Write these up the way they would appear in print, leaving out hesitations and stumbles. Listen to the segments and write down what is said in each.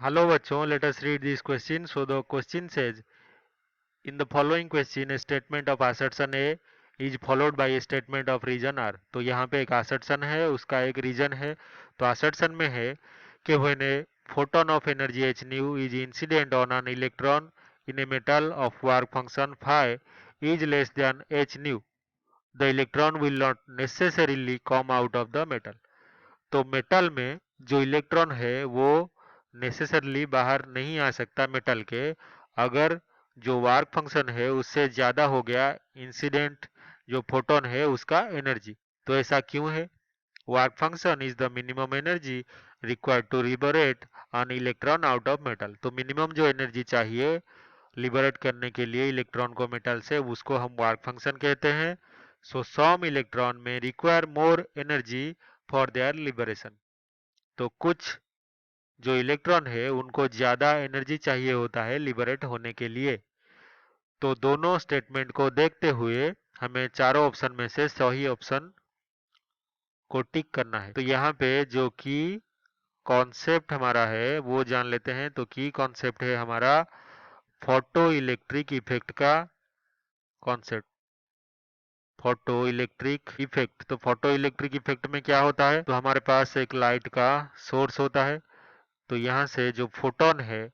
Hello बच्चों, let us read this question. So the question says, in the following question, a statement of assertion A is followed by a statement of reason R. तो यहाँ पे एक assertion है, उसका एक reason है. तो assertion में है कि when a photon of energy h nu is incident on an electron in a metal of work function phi is less than h nu, the electron will not necessarily come out of the metal. तो metal में जो electron है वो necessarily बाहर नहीं आ सकता metal के, अगर जो वार्क फंक्शन है उससे ज्यादा हो गया इंसिडेंट जो फोटोन है उसका एनर्जी. तो ऐसा क्यों है? Work function is the minimum energy required to liberate an electron out of metal. तो मिनिमम जो एनर्जी चाहिए लिबरेट करने के लिए इलेक्ट्रॉन को मेटल से, उसको हम वर्क फंक्शन कहते हैं. सो सम इलेक्ट्रॉन में require more energy for their liberation. तो कुछ जो इलेक्ट्रॉन है उनको ज्यादा एनर्जी चाहिए होता है लिबरेट होने के लिए. तो दोनों स्टेटमेंट को देखते हुए हमें चारों ऑप्शन में से सही ऑप्शन को टिक करना है. तो यहाँ पे जो की कॉन्सेप्ट हमारा है वो जान लेते हैं. तो की कॉन्सेप्ट है हमारा फोटो इलेक्ट्रिक इफेक्ट का कॉन्सेप्ट. Photo electric effect. तो फोटो इलेक्ट्रिक इफेक्ट में क्या होता है? तो हमारे पास एक लाइट का सोर्स होता है. तो यहाँ से जो फोटोन है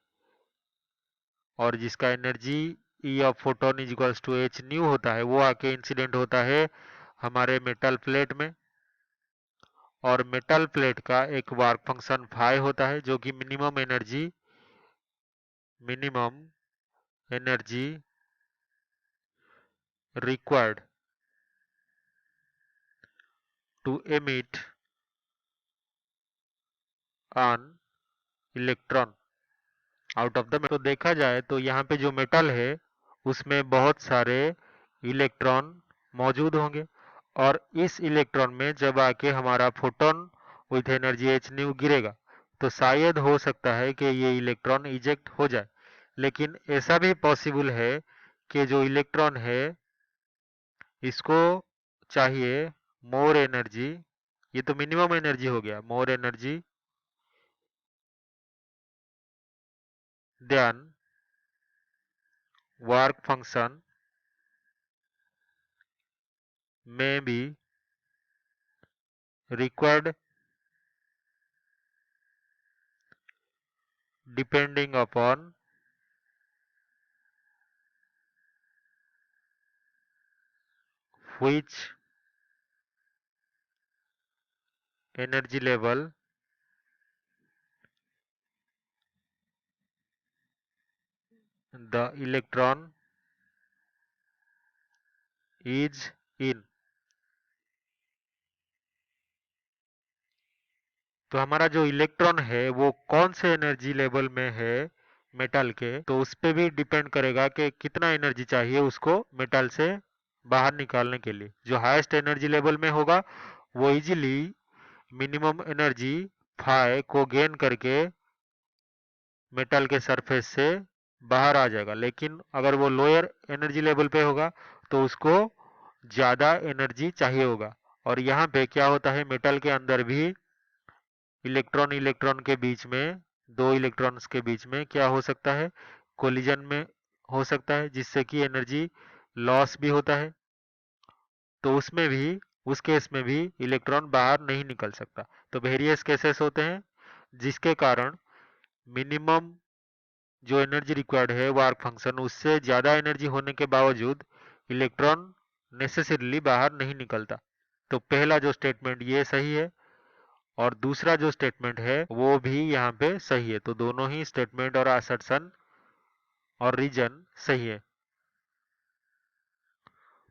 और जिसका energy E of photon is equals to H nu होता है, वो आके इंसिडेंट होता है हमारे मेटल प्लेट में. और मेटल प्लेट का एक वर्क फंक्शन फाई होता है जो कि minimum energy required to emit on electron out of the. तो देखा जाए तो यहाँ पे जो मेटल है उसमें बहुत सारे इलेक्ट्रॉन मौजूद होंगे, और इस इलेक्ट्रॉन में जब आके हमारा photon with energy H new गिरेगा तो शायद हो सकता है कि ये इलेक्ट्रॉन इजेक्ट हो जाए. लेकिन ऐसा भी पॉसिबल है कि जो इलेक्ट्रॉन है इसको चाहिए मोर एनर्जी. ये तो मिनिमम एनर्जी हो गया, more energy than work function में be required depending upon which energy level the electron is in. तो हमारा जो इलेक्ट्रॉन है वो कौन से एनर्जी लेवल में है मेटल के, तो उस पे भी डिपेंड करेगा कि कितना एनर्जी चाहिए उसको मेटल से बाहर निकालने के लिए. जो हाईएस्ट एनर्जी लेवल में होगा वो इजीली मिनिमम एनर्जी फाई को गेन करके मेटल के सरफेस से बाहर आ जाएगा. लेकिन अगर वो लोअर एनर्जी लेवल पे होगा तो उसको ज्यादा एनर्जी चाहिए होगा. और यहाँ पे क्या होता है, मेटल के अंदर भी इलेक्ट्रॉन इलेक्ट्रॉन के बीच में, दो इलेक्ट्रॉन्स के बीच में क्या हो सकता है, कोलिजन में हो सकता है, जिससे कि एनर्जी लॉस भी होता है. तो उसमें भी, उस केस में भी इलेक्ट्रॉन बाहर नहीं निकल सकता. तो वेरियस केसेस होते हैं जिसके कारण मिनिमम जो एनर्जी रिक्वायर्ड है वर्क फंक्शन उससे ज्यादा एनर्जी होने के बावजूद इलेक्ट्रॉन नेसेसरीली बाहर नहीं निकलता. तो पहला जो स्टेटमेंट ये सही है, और दूसरा जो स्टेटमेंट है वो भी यहाँ पे सही है. तो दोनों ही स्टेटमेंट और असर्शन और रीजन सही है.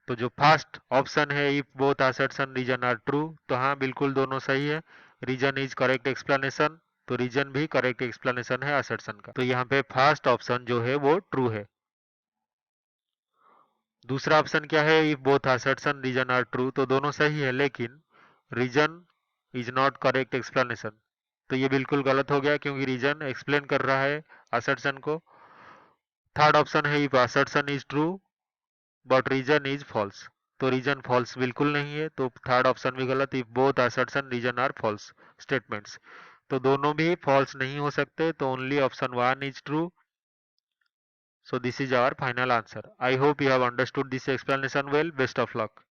तो जो फर्स्ट ऑप्शन है if both assertion reason are true, तो हाँ बिल्कुल दोनों सही है. Reason is correct explanation. तो रीजन भी करेक्ट एक्सप्लेनेशन है असर्शन का. तो यहाँ पे फर्स्ट ऑप्शन जो है वो ट्रू है. दूसरा ऑप्शन क्या है, if both assertion reason are true, तो दोनों सही है लेकिन reason is not correct explanation. तो ये बिल्कुल गलत हो गया क्योंकि रीजन एक्सप्लेन कर रहा है असर्शन को. थर्ड ऑप्शन है if assertion is true but reason is false, तो रीजन फॉल्स बिल्कुल नहीं है. तो थर्ड ऑप्शन भी गलत, if both assertion reason are false statements. तो दोनों भी फॉल्स नहीं हो सकते, तो only option 1 is true. So this is our final answer. I hope you have understood this explanation well. Best of luck.